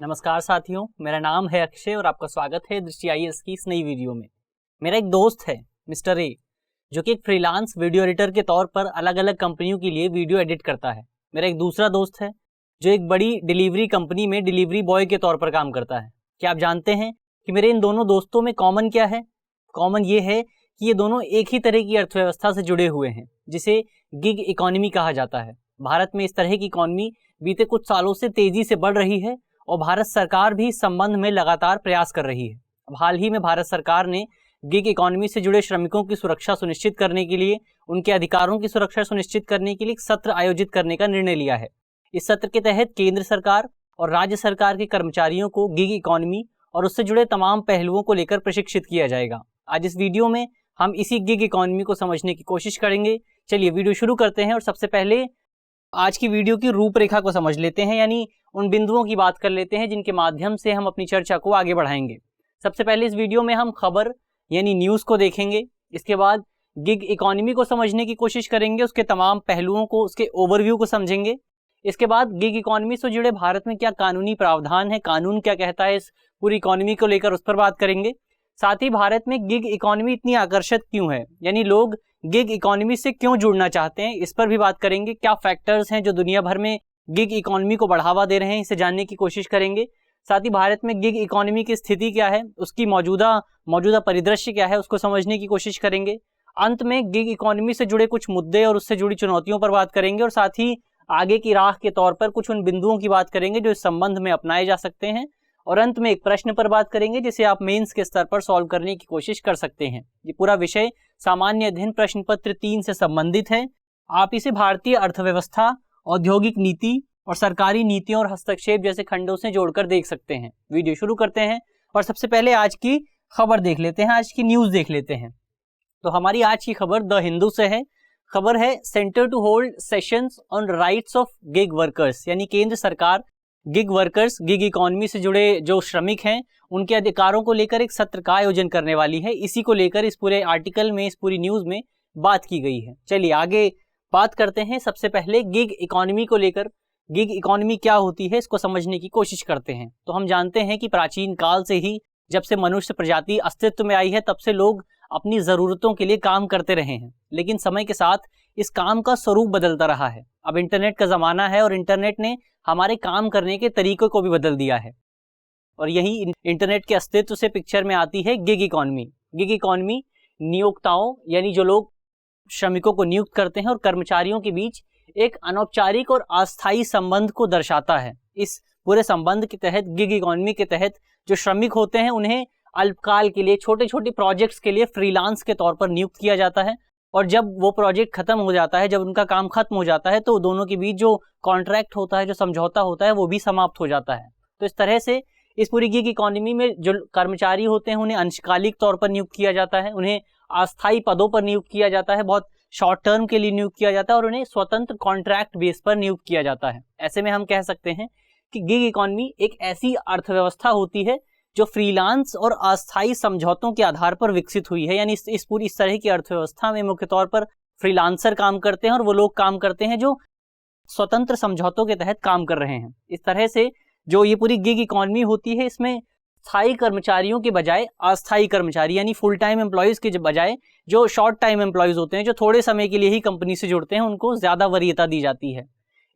नमस्कार साथियों, मेरा नाम है अक्षय और आपका स्वागत है दृष्टि आईएएस की इस नई वीडियो में। मेरा एक दोस्त है मिस्टर ए, जो कि एक फ्रीलांस वीडियो एडिटर के तौर पर अलग अलग कंपनियों के लिए वीडियो एडिट करता है। मेरा एक दूसरा दोस्त है जो एक बड़ी डिलीवरी कंपनी में डिलीवरी बॉय के तौर पर काम करता है। क्या आप जानते हैं कि मेरे इन दोनों दोस्तों में कॉमन क्या है? कॉमन ये है कि ये दोनों एक ही तरह की अर्थव्यवस्था से जुड़े हुए हैं, जिसे गिग इकोनॉमी कहा जाता है। भारत में इस तरह की इकोनॉमी बीते कुछ सालों से तेजी से बढ़ रही है और भारत सरकार भी इस संबंध में लगातार प्रयास कर रही है। अब हाल ही में भारत सरकार ने गिग इकोनॉमी से जुड़े श्रमिकों की सुरक्षा सुनिश्चित करने के लिए, उनके अधिकारों की सुरक्षा सुनिश्चित करने के लिए एक सत्र आयोजित करने का निर्णय लिया है। इस सत्र के तहत केंद्र सरकार और राज्य सरकार के कर्मचारियों को गिग इकोनॉमी और उससे जुड़े तमाम पहलुओं को लेकर प्रशिक्षित किया जाएगा। आज इस वीडियो में हम इसी गिग इकोनॉमी को समझने की कोशिश करेंगे। चलिए वीडियो शुरू करते हैं और सबसे पहले आज की वीडियो की रूपरेखा को समझ लेते हैं, यानी उन बिंदुओं की बात कर लेते हैं जिनके माध्यम से हम अपनी चर्चा को आगे बढ़ाएंगे। सबसे पहले इस वीडियो में हम खबर यानी न्यूज़ को देखेंगे। इसके बाद गिग इकोनॉमी को समझने की कोशिश करेंगे, उसके तमाम पहलुओं को, उसके ओवरव्यू को समझेंगे। इसके बाद गिग इकोनॉमी से जुड़े भारत में क्या कानूनी प्रावधान है, कानून क्या कहता है इस पूरी इकोनॉमी को लेकर, उस पर बात करेंगे। साथ ही भारत में गिग इकोनॉमी इतनी आकर्षक क्यों है, यानी लोग गिग इकोनॉमी से क्यों जुड़ना चाहते हैं, इस पर भी बात करेंगे। क्या फैक्टर्स हैं जो दुनिया भर में गिग इकोनॉमी को बढ़ावा दे रहे हैं, इसे जानने की कोशिश करेंगे। साथ ही भारत में गिग इकोनॉमी की स्थिति क्या है, उसकी मौजूदा परिदृश्य क्या है, उसको समझने की कोशिश करेंगे। अंत में गिग इकोनॉमी से जुड़े कुछ मुद्दे और उससे जुड़ी चुनौतियों पर बात करेंगे और साथ ही आगे की राह के तौर पर कुछ उन बिंदुओं की बात करेंगे जो इस संबंध में अपनाए जा सकते हैं। और अंत में एक प्रश्न पर बात करेंगे जिसे आप मेंस के स्तर पर सॉल्व करने की कोशिश कर सकते हैं। ये पूरा विषय सामान्य अध्ययन प्रश्न पत्र 3 से संबंधित है। आप इसे भारतीय अर्थव्यवस्था, औद्योगिक नीति और सरकारी नीतियों और हस्तक्षेप जैसे खंडों से जोड़कर देख सकते हैं। वीडियो शुरू करते हैं और सबसे पहले आज की खबर देख लेते हैं, आज की न्यूज देख लेते हैं। तो हमारी आज की खबर द हिंदू से है। खबर है centre to hold sessions on rights of gig workers, यानी केंद्र सरकार गिग वर्कर्स, गिग इकोनॉमी से जुड़े जो श्रमिक हैं, उनके अधिकारों को लेकर एक सत्र का आयोजन करने वाली है। इसी को लेकर इस पूरे आर्टिकल में, इस पूरी न्यूज में बात की गई है। चलिए आगे बात करते हैं। सबसे पहले गिग इकोनॉमी को लेकर, गिग इकोनॉमी क्या होती है, इसको समझने की कोशिश करते हैं। तो हम जानते हैं कि प्राचीन काल से ही, जब से मनुष्य प्रजाति अस्तित्व में आई है, तब से लोग अपनी जरूरतों के लिए काम करते रहे हैं। लेकिन समय के साथ इस काम का स्वरूप बदलता रहा है। अब इंटरनेट का जमाना है और इंटरनेट ने हमारे काम करने के तरीकों को भी बदल दिया है। और यही इंटरनेट के अस्तित्व से पिक्चर में आती है गिग इकोनॉमी। गिग इकोनॉमी नियोक्ताओं, यानी जो लोग श्रमिकों को नियुक्त करते हैं, और कर्मचारियों के बीच एक अनौपचारिक और अस्थायी संबंध को दर्शाता है। इस पूरे संबंध के तहत, गिग इकोनॉमी के तहत, जो श्रमिक होते हैं उन्हें अल्पकाल के लिए, छोटे छोटे प्रोजेक्ट्स के लिए फ्रीलांस के तौर पर नियुक्त किया जाता है। और जब वो प्रोजेक्ट खत्म हो जाता है, जब उनका काम खत्म हो जाता है, तो दोनों के बीच जो कॉन्ट्रैक्ट होता है, जो समझौता होता है, वो भी समाप्त हो जाता है। तो इस तरह से इस पूरी गिग इकोनॉमी में जो कर्मचारी होते हैं उन्हें अंशकालिक तौर पर नियुक्त किया जाता है, उन्हें अस्थायी पदों पर नियुक्त किया जाता है, बहुत शॉर्ट टर्म के लिए नियुक्त किया जाता है, और उन्हें स्वतंत्र कॉन्ट्रैक्ट बेस पर नियुक्त किया जाता है। ऐसे में हम कह सकते हैं कि गिग इकोनॉमी एक ऐसी अर्थव्यवस्था होती है जो फ्रीलांस और अस्थायी समझौतों के आधार पर विकसित हुई है। यानी इस पूरी इस तरह की अर्थव्यवस्था में मुख्य तौर पर फ्रीलांसर काम करते हैं और वो लोग काम करते हैं जो स्वतंत्र समझौतों के तहत काम कर रहे हैं। इस तरह से जो ये पूरी गिग इकोनॉमी होती है, इसमें स्थायी कर्मचारियों के बजाय अस्थायी कर्मचारी, यानी फुल टाइम एम्प्लॉयज के बजाय जो शॉर्ट टाइम एम्प्लॉयज होते हैं, जो थोड़े समय के लिए ही कंपनी से जुड़ते हैं, उनको ज्यादा वरीयता दी जाती है।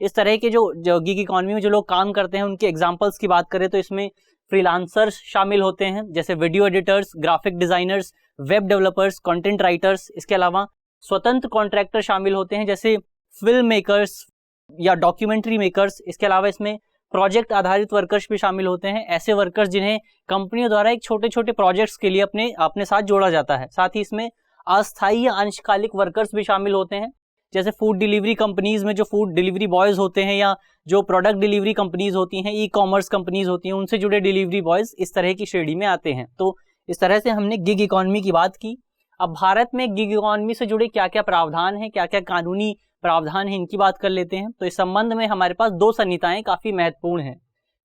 इस तरह के जो गिग इकोनॉमी में जो लोग काम करते हैं, उनके एग्जाम्पल्स की बात करें तो इसमें फ्रीलांसर्स शामिल होते हैं, जैसे video editors, graphic designers, web developers, content writers. इसके अलावा स्वतंत्र कॉन्ट्रैक्टर शामिल होते हैं, जैसे फिल्म मेकर्स या डॉक्यूमेंट्री मेकर्स। इसके अलावा इसमें प्रोजेक्ट आधारित वर्कर्स भी शामिल होते हैं, ऐसे वर्कर्स जिन्हें कंपनियों द्वारा एक छोटे छोटे प्रोजेक्ट्स के लिए अपने साथ जोड़ा जाता है। साथ ही इसमें अस्थायी या अंशकालिक वर्कर्स भी शामिल होते हैं, जैसे फूड डिलीवरी कंपनीज में जो फूड डिलीवरी बॉयज होते हैं, या जो प्रोडक्ट डिलीवरी कंपनीज होती हैं, ई कॉमर्स कंपनीज होती हैं, उनसे जुड़े डिलीवरी बॉयज इस तरह की श्रेणी में आते हैं। तो इस तरह से हमने गिग इकोनॉमी की बात की। अब भारत में गिग इकोनॉमी से जुड़े क्या क्या प्रावधान हैं, क्या क्या कानूनी प्रावधान है, इनकी बात कर लेते हैं। तो इस संबंध में हमारे पास 2 संहिताएं काफी महत्वपूर्ण हैं।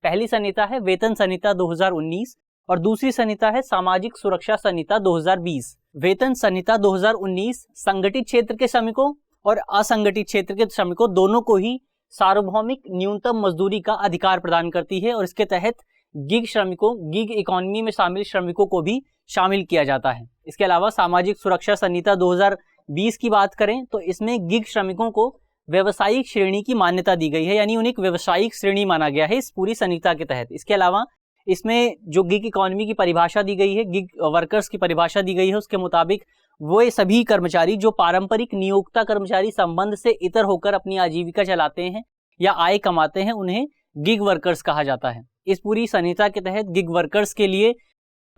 पहली संहिता है वेतन संहिता 2019 और दूसरी संहिता है सामाजिक सुरक्षा संहिता 2020। वेतन संहिता 2019 संगठित क्षेत्र के श्रमिकों और असंगठित क्षेत्र के श्रमिकों दोनों को ही सार्वभौमिक न्यूनतम मजदूरी का अधिकार प्रदान करती है और इसके तहत गिग श्रमिकों, गिग इकोनॉमी में शामिल श्रमिकों को भी शामिल किया जाता है। इसके अलावा सामाजिक सुरक्षा संहिता 2020 की बात करें तो इसमें गिग श्रमिकों को व्यवसायिक श्रेणी की मान्यता दी गई है, यानी उन्हें एक व्यवसायिक श्रेणी माना गया है इस पूरी संहिता के तहत। इसके अलावा इसमें जो गिग इकोनॉमी की परिभाषा दी गई है, गिग वर्कर्स की परिभाषा दी गई है, उसके मुताबिक वो सभी कर्मचारी जो पारंपरिक नियोक्ता कर्मचारी संबंध से इतर होकर अपनी आजीविका चलाते हैं या आय कमाते हैं, उन्हें गिग वर्कर्स कहा जाता है। इस पूरी संहिता के तहत गिग वर्कर्स के लिए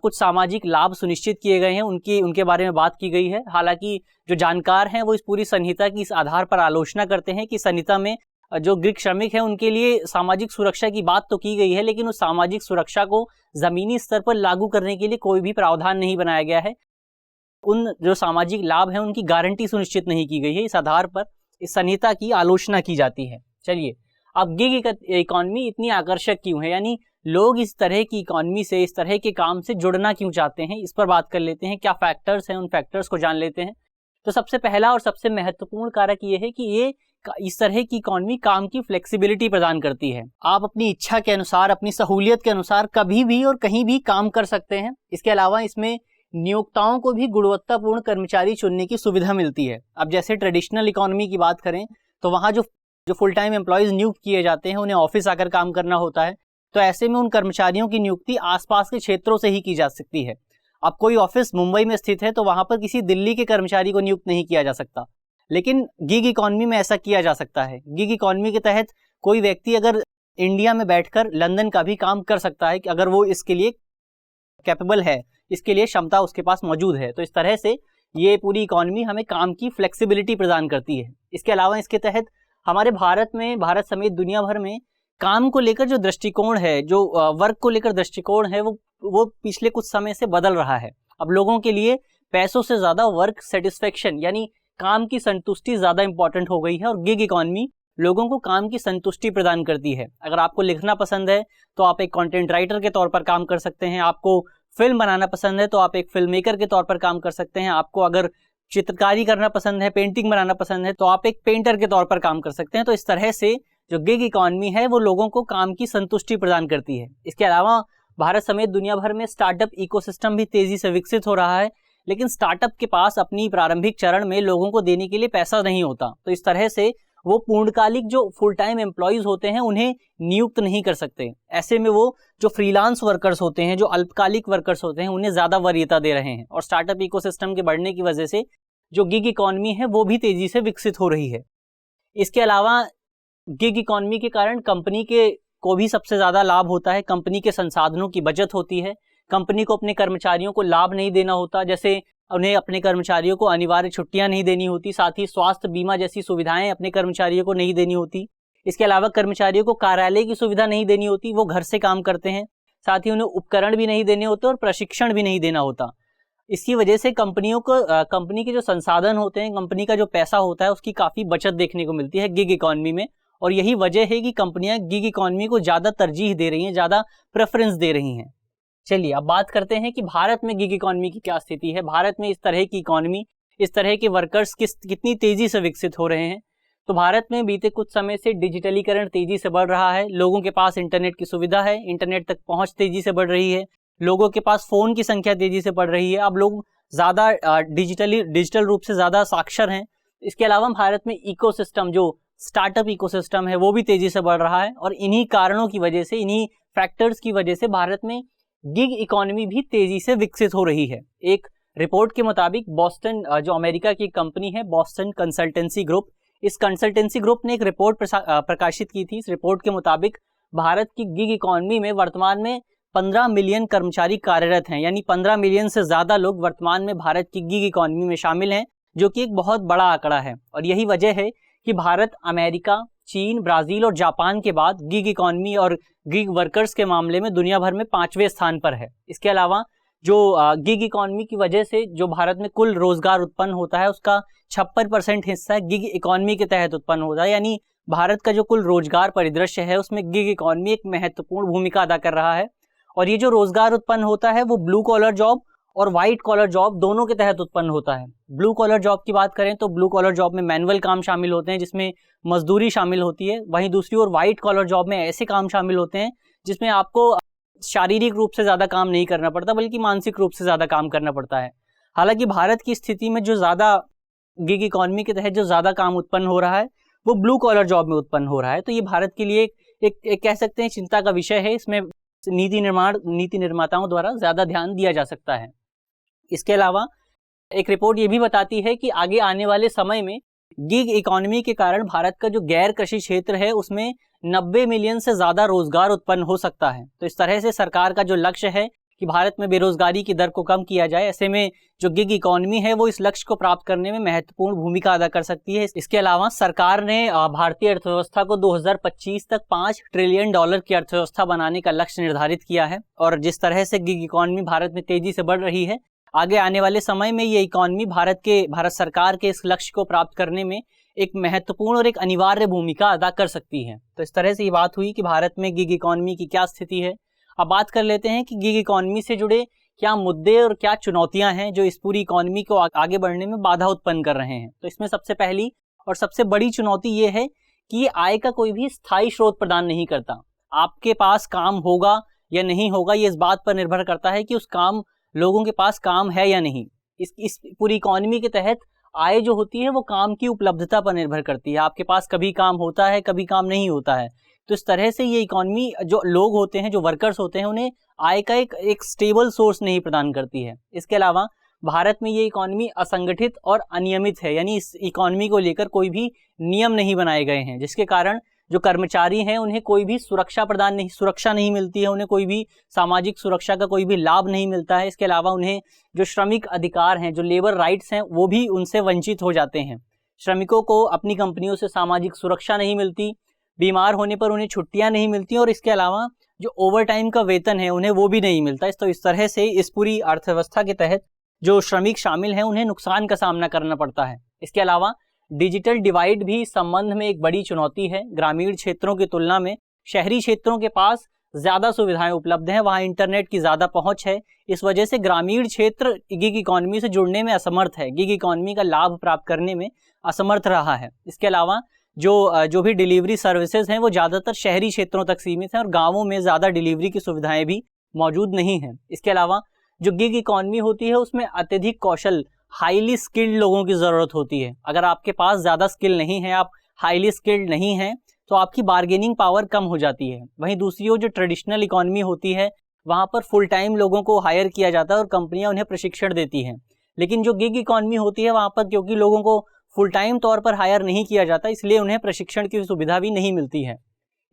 कुछ सामाजिक लाभ सुनिश्चित किए गए हैं, उनके बारे में बात की गई है। हालांकि जो जानकार हैं वो इस पूरी संहिता की इस आधार पर आलोचना करते हैं कि संहिता में जो गिग श्रमिक हैं उनके लिए सामाजिक सुरक्षा की बात तो की गई है, लेकिन उस सामाजिक सुरक्षा को जमीनी स्तर पर लागू करने के लिए कोई भी प्रावधान नहीं बनाया गया है। उन जो सामाजिक लाभ हैं उनकी गारंटी सुनिश्चित नहीं की गई है। इस आधार पर इस संहिता की आलोचना की जाती है। चलिए, अब गिग इकोनॉमी इतनी आकर्षक क्यों है, यानी लोग इस तरह की इकोनॉमी से, इस तरह के काम से जुड़ना क्यों चाहते हैं, इस पर बात कर लेते हैं। क्या फैक्टर्स हैं, उन फैक्टर्स को जान लेते हैं। तो सबसे पहला और सबसे महत्वपूर्ण कारक ये है कि ये इस तरह की इकोनॉमी काम की फ्लेक्सिबिलिटी प्रदान करती है। आप अपनी इच्छा के अनुसार, अपनी सहूलियत के अनुसार कभी भी और कहीं भी काम कर सकते हैं। इसके अलावा इसमें नियोक्ताओं को भी गुणवत्तापूर्ण कर्मचारी चुनने की सुविधा मिलती है। अब जैसे ट्रेडिशनल इकोनॉमी की बात करें तो वहाँ जो फुल टाइम एम्प्लॉयज नियुक्त किए जाते हैं उन्हें ऑफिस आकर काम करना होता है, तो ऐसे में उन कर्मचारियों की नियुक्ति आसपास के क्षेत्रों से ही की जा सकती है। अब कोई ऑफिस मुंबई में स्थित है तो वहां पर किसी दिल्ली के कर्मचारी को नियुक्त नहीं किया जा सकता, लेकिन गिग इकोनॉमी में ऐसा किया जा सकता है। गिग इकोनॉमी के तहत कोई व्यक्ति अगर इंडिया में बैठकर लंदन का भी काम कर सकता है कि अगर वो इसके लिए कैपेबल है, इसके लिए क्षमता उसके पास मौजूद है। तो इस तरह से ये पूरी इकोनॉमी हमें काम की फ्लेक्सिबिलिटी प्रदान करती है। इसके अलावा इसके तहत हमारे भारत समेत दुनिया भर में काम को लेकर जो दृष्टिकोण है, जो वर्क को लेकर दृष्टिकोण है, वो पिछले कुछ समय से बदल रहा है। अब लोगों के लिए पैसों से ज्यादा वर्क सेटिस्फेक्शन यानी काम की संतुष्टि ज्यादा इंपॉर्टेंट हो गई है, और गिग इकोनॉमी लोगों को काम की संतुष्टि प्रदान करती है। अगर आपको लिखना पसंद है तो आप एक कंटेंट राइटर के तौर पर काम कर सकते हैं। आपको फिल्म बनाना पसंद है तो आप एक फिल्म मेकर के तौर पर काम कर सकते हैं। आपको अगर चित्रकारी करना पसंद है, पेंटिंग बनाना पसंद है, तो आप एक पेंटर के तौर पर काम कर सकते हैं। तो इस तरह से जो गिग इकोनॉमी है वो लोगों को काम की संतुष्टि प्रदान करती है। इसके अलावा भारत समेत दुनिया भर में स्टार्टअप इकोसिस्टम भी तेजी से विकसित हो रहा है, लेकिन स्टार्टअप के पास अपनी प्रारंभिक चरण में लोगों को देने के लिए पैसा नहीं होता, तो इस तरह से वो पूर्णकालिक जो फुल टाइम एम्प्लॉयज होते हैं उन्हें नियुक्त नहीं कर सकते। ऐसे में वो जो फ्रीलांस वर्कर्स होते हैं, जो अल्पकालिक वर्कर्स होते हैं, उन्हें ज्यादा वरीयता दे रहे हैं। और स्टार्टअप इकोसिस्टम के बढ़ने की वजह से जो गिग इकोनॉमी है वो भी तेजी से विकसित हो रही है। इसके अलावा गिग इकोनॉमी के कारण कंपनी के को भी सबसे ज्यादा लाभ होता है। कंपनी के संसाधनों की बचत होती है। कंपनी को अपने कर्मचारियों को लाभ नहीं देना होता, जैसे उन्हें अपने कर्मचारियों को अनिवार्य छुट्टियां नहीं देनी होती, साथ ही स्वास्थ्य बीमा जैसी सुविधाएं अपने कर्मचारियों को नहीं देनी होती। इसके अलावा कर्मचारियों को कार्यालय की सुविधा नहीं देनी होती, वो घर से काम करते हैं। साथ ही उन्हें उपकरण भी नहीं देने होते और प्रशिक्षण भी नहीं देना होता। इसकी वजह से कंपनी के जो संसाधन होते हैं, कंपनी का जो पैसा होता है, उसकी काफी बचत देखने को मिलती है गिग इकोनॉमी में। और यही वजह है कि कंपनियां गिग इकोनॉमी को ज्यादा तरजीह दे रही हैं, ज्यादा प्रेफरेंस दे रही हैं। चलिए अब बात करते हैं कि भारत में गिग इकोनॉमी की क्या स्थिति है। भारत में इस तरह की इकोनॉमी, इस तरह के वर्कर्स कितनी तेजी से विकसित हो रहे हैं। तो भारत में बीते कुछ समय से डिजिटलीकरण तेजी से बढ़ रहा है। लोगों के पास इंटरनेट की सुविधा है, इंटरनेट तक पहुंच तेजी से बढ़ रही है। लोगों के पास फोन की संख्या तेजी से बढ़ रही है। अब लोग ज्यादा डिजिटल रूप से ज्यादा साक्षर हैं। इसके अलावा भारत में इकोसिस्टम, जो स्टार्टअप इकोसिस्टम है, वो भी तेजी से बढ़ रहा है। और इन्हीं कारणों की वजह से, इन्हीं फैक्टर्स की वजह से भारत में गिग इकोनॉमी भी तेजी से विकसित हो रही है। एक रिपोर्ट के मुताबिक बॉस्टन, जो अमेरिका की कंपनी है बॉस्टन कंसल्टेंसी ग्रुप, इस कंसल्टेंसी ग्रुप ने एक रिपोर्ट प्रकाशित की थी। इस रिपोर्ट के मुताबिक भारत की गिग इकोनॉमी में वर्तमान में 15 मिलियन कर्मचारी कार्यरत हैं, यानी 15 मिलियन से ज्यादा लोग वर्तमान में भारत की गिग इकोनॉमी में शामिल हैं, जो कि एक बहुत बड़ा आंकड़ा है। और यही वजह है कि भारत अमेरिका, चीन, ब्राजील और जापान के बाद गिग इकोनॉमी और गिग वर्कर्स के मामले में दुनिया भर में 5वें स्थान पर है। इसके अलावा जो गिग इकोनॉमी की वजह से जो भारत में कुल रोजगार उत्पन्न होता है, उसका 56% हिस्सा गिग इकोनॉमी के तहत उत्पन्न होता है। यानी भारत का जो कुल रोजगार परिदृश्य है उसमें गिग इकोनॉमी एक महत्वपूर्ण भूमिका अदा कर रहा है। और ये जो रोजगार उत्पन्न होता है वो ब्लू कॉलर जॉब और व्हाइट कॉलर जॉब दोनों के तहत उत्पन्न होता है। ब्लू कॉलर जॉब की बात करें तो ब्लू कॉलर जॉब में मैनुअल काम शामिल होते हैं, जिसमें मजदूरी शामिल होती है। वहीं दूसरी ओर व्हाइट कॉलर जॉब में ऐसे काम शामिल होते हैं जिसमें आपको शारीरिक रूप से ज़्यादा काम नहीं करना पड़ता, बल्कि मानसिक रूप से ज़्यादा काम करना पड़ता है। हालांकि भारत की स्थिति में जो ज़्यादा गिग इकॉनमी के तहत जो ज़्यादा काम उत्पन्न हो रहा है वो ब्लू कॉलर जॉब में उत्पन्न हो रहा है। तो ये भारत के लिए एक कह सकते हैं चिंता का विषय है। इसमें नीति निर्माताओं द्वारा ज़्यादा ध्यान दिया जा सकता है। इसके अलावा एक रिपोर्ट ये भी बताती है कि आगे आने वाले समय में गिग इकॉनमी के कारण भारत का जो गैर कृषि क्षेत्र है उसमें 90 मिलियन से ज़्यादा रोजगार उत्पन्न हो सकता है। तो इस तरह से सरकार का जो लक्ष्य है कि भारत में बेरोजगारी की दर को कम किया जाए, ऐसे में जो गिग इकॉनमी है वो इस लक्ष्य को प्राप्त करने में महत्वपूर्ण भूमिका अदा कर सकती है। इसके अलावा सरकार ने भारतीय अर्थव्यवस्था को 2025 तक $5 ट्रिलियन की अर्थव्यवस्था बनाने का लक्ष्य निर्धारित किया है। और जिस तरह से गिग इकॉनमी भारत में तेजी से बढ़ रही है, आगे आने वाले समय में ये इकॉनमी भारत सरकार के इस लक्ष्य को प्राप्त करने में एक महत्वपूर्ण और एक अनिवार्य भूमिका अदा कर सकती है। तो इस तरह से ये बात हुई कि भारत में गिग इकॉनमी की क्या स्थिति है। अब बात कर लेते हैं कि गिग इकॉनमी से जुड़े क्या मुद्दे और क्या चुनौतियां हैं जो इस पूरी इकॉनमी को आगे बढ़ने में बाधा उत्पन्न कर रहे हैं। तो इसमें सबसे पहली और सबसे बड़ी चुनौती ये है कि ये आय का कोई भी स्थायी स्रोत प्रदान नहीं करता। आपके पास काम होगा या नहीं होगा ये इस बात पर निर्भर करता है कि लोगों के पास काम है या नहीं। इस पूरी इकॉनमी के तहत आय जो होती है वो काम की उपलब्धता पर निर्भर करती है। आपके पास कभी काम होता है, कभी काम नहीं होता है। तो इस तरह से ये इकॉनमी जो लोग होते हैं, जो वर्कर्स होते हैं, उन्हें आय का एक स्टेबल सोर्स नहीं प्रदान करती है। इसके अलावा भारत में ये इकॉनमी असंगठित और अनियमित है, यानी इस इकॉनमी को लेकर कोई भी नियम नहीं बनाए गए हैं, जिसके कारण जो कर्मचारी हैं उन्हें कोई भी सुरक्षा नहीं मिलती है, उन्हें कोई भी सामाजिक सुरक्षा का कोई भी लाभ नहीं मिलता है। इसके अलावा उन्हें जो श्रमिक अधिकार हैं, जो लेबर राइट्स हैं, वो भी उनसे वंचित हो जाते हैं। श्रमिकों को अपनी कंपनियों से सामाजिक सुरक्षा नहीं मिलती, बीमार होने पर उन्हें छुट्टियां नहीं मिलती, और इसके अलावा जो ओवर टाइम का वेतन है उन्हें वो भी नहीं मिलता। तो इस तरह से इस पूरी अर्थव्यवस्था के तहत जो श्रमिक शामिल हैं उन्हें नुकसान का सामना करना पड़ता है। इसके अलावा डिजिटल डिवाइड भी इस संबंध में एक बड़ी चुनौती है। ग्रामीण क्षेत्रों की तुलना में शहरी क्षेत्रों के पास ज़्यादा सुविधाएं उपलब्ध हैं, वहाँ इंटरनेट की ज़्यादा पहुंच है। इस वजह से ग्रामीण क्षेत्र गिग इकॉनमी से जुड़ने में असमर्थ है, गिग इकॉनमी का लाभ प्राप्त करने में असमर्थ रहा है। इसके अलावा जो भी डिलीवरी सर्विसेज हैं वो ज़्यादातर शहरी क्षेत्रों तक सीमित हैं और गाँवों में ज़्यादा डिलीवरी की सुविधाएँ भी मौजूद नहीं हैं। इसके अलावा जो गिग इकॉनमी होती है उसमें अत्यधिक कौशल, हाईली स्किल्ड लोगों की ज़रूरत होती है। अगर आपके पास ज़्यादा स्किल नहीं है, आप हाईली स्किल्ड नहीं हैं, तो आपकी बार्गेनिंग पावर कम हो जाती है। वहीं दूसरी ओर जो ट्रेडिशनल इकॉनमी होती है वहाँ पर फुल टाइम लोगों को हायर किया जाता है और कंपनियां उन्हें प्रशिक्षण देती हैं। लेकिन जो गिग इकॉनमी होती है वहाँ पर क्योंकि लोगों को फुल टाइम तौर पर हायर नहीं किया जाता, इसलिए उन्हें प्रशिक्षण की सुविधा भी नहीं मिलती है।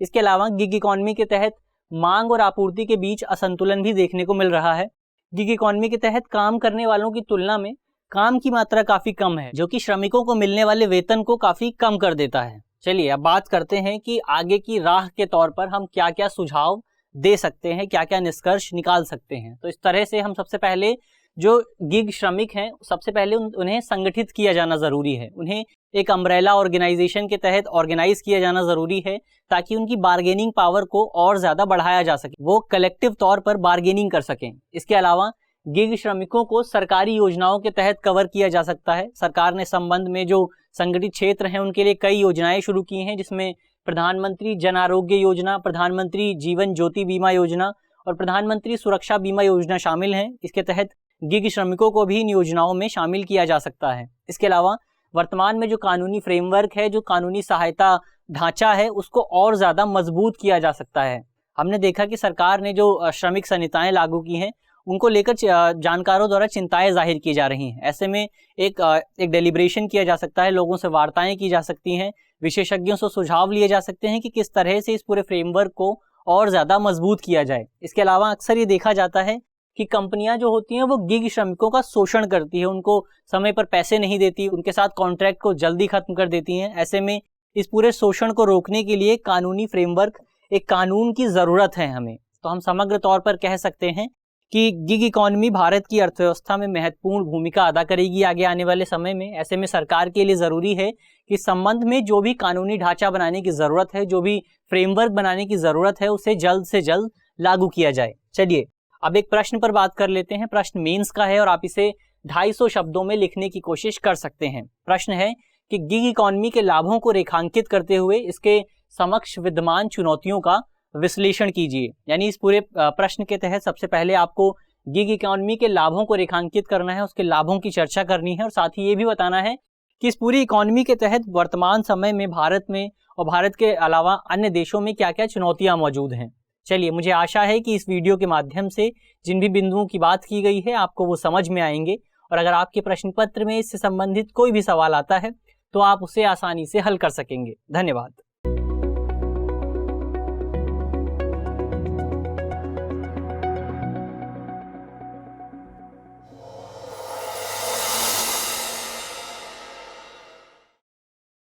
इसके अलावा गिग इकॉनमी के तहत मांग और आपूर्ति के बीच असंतुलन भी देखने को मिल रहा है। गिग इकॉनमी के तहत काम करने वालों की तुलना में काम की मात्रा काफ़ी कम है, जो कि श्रमिकों को मिलने वाले वेतन को काफ़ी कम कर देता है। चलिए अब बात करते हैं कि आगे की राह के तौर पर हम क्या क्या सुझाव दे सकते हैं, क्या क्या निष्कर्ष निकाल सकते हैं। तो इस तरह से हम सबसे पहले जो गिग श्रमिक हैं सबसे पहले उन्हें संगठित किया जाना ज़रूरी है। उन्हें एक अम्ब्रेला ऑर्गेनाइजेशन के तहत ऑर्गेनाइज किया जाना ज़रूरी है ताकि उनकी बार्गेनिंग पावर को और ज़्यादा बढ़ाया जा सके, वो कलेक्टिव तौर पर बार्गेनिंग कर सकें। इसके अलावा गिग श्रमिकों को सरकारी योजनाओं के तहत कवर किया जा सकता है। सरकार ने संबंध में जो संगठित क्षेत्र हैं उनके लिए कई योजनाएं शुरू की हैं, जिसमें प्रधानमंत्री जन आरोग्य योजना, प्रधानमंत्री जीवन ज्योति बीमा योजना और प्रधानमंत्री सुरक्षा बीमा योजना शामिल हैं। इसके तहत गिग श्रमिकों को भी इन योजनाओं में शामिल किया जा सकता है। इसके अलावा वर्तमान में जो कानूनी फ्रेमवर्क है, जो कानूनी सहायता ढांचा है, उसको और ज़्यादा मजबूत किया जा सकता है। हमने देखा कि सरकार ने जो श्रमिक संहिताएं लागू की हैं उनको लेकर जानकारों द्वारा चिंताएं जाहिर की जा रही हैं। ऐसे में एक डेलिब्रेशन किया जा सकता है, लोगों से वार्ताएं की जा सकती हैं, विशेषज्ञों से सुझाव लिए जा सकते हैं कि किस तरह से इस पूरे फ्रेमवर्क को और ज़्यादा मजबूत किया जाए। इसके अलावा अक्सर ये देखा जाता है कि कंपनियां जो होती हैं वो गिग श्रमिकों का शोषण करती है, उनको समय पर पैसे नहीं देती, उनके साथ कॉन्ट्रैक्ट को जल्दी खत्म कर देती हैं। ऐसे में इस पूरे शोषण को रोकने के लिए कानूनी फ्रेमवर्क, एक कानून की ज़रूरत है हमें। तो हम समग्र तौर पर कह सकते हैं कि गिग इकॉनमी भारत की अर्थव्यवस्था में महत्वपूर्ण भूमिका अदा करेगी आगे आने वाले समय में। ऐसे में सरकार के लिए ज़रूरी है कि संबंध में जो भी कानूनी ढांचा बनाने की ज़रूरत है, जो भी फ्रेमवर्क बनाने की ज़रूरत है, उसे जल्द से जल्द लागू किया जाए। चलिए अब एक प्रश्न पर बात कर लेते हैं। प्रश्न मेंस का है और आप इसे 250 शब्दों में लिखने की कोशिश कर सकते हैं। प्रश्न है कि गिग इकॉनमी के लाभों को रेखांकित करते हुए इसके समक्ष विद्यमान चुनौतियों का विश्लेषण कीजिए। यानी इस पूरे प्रश्न के तहत सबसे पहले आपको गिग इकोनॉमी के लाभों को रेखांकित करना है, उसके लाभों की चर्चा करनी है और साथ ही ये भी बताना है कि इस पूरी इकोनॉमी के तहत वर्तमान समय में भारत में और भारत के अलावा अन्य देशों में क्या क्या चुनौतियां मौजूद हैं। चलिए, मुझे आशा है कि इस वीडियो के माध्यम से जिन भी बिंदुओं की बात की गई है आपको वो समझ में आएंगे, और अगर आपके प्रश्न पत्र में इससे संबंधित कोई भी सवाल आता है तो आप उसे आसानी से हल कर सकेंगे। धन्यवाद।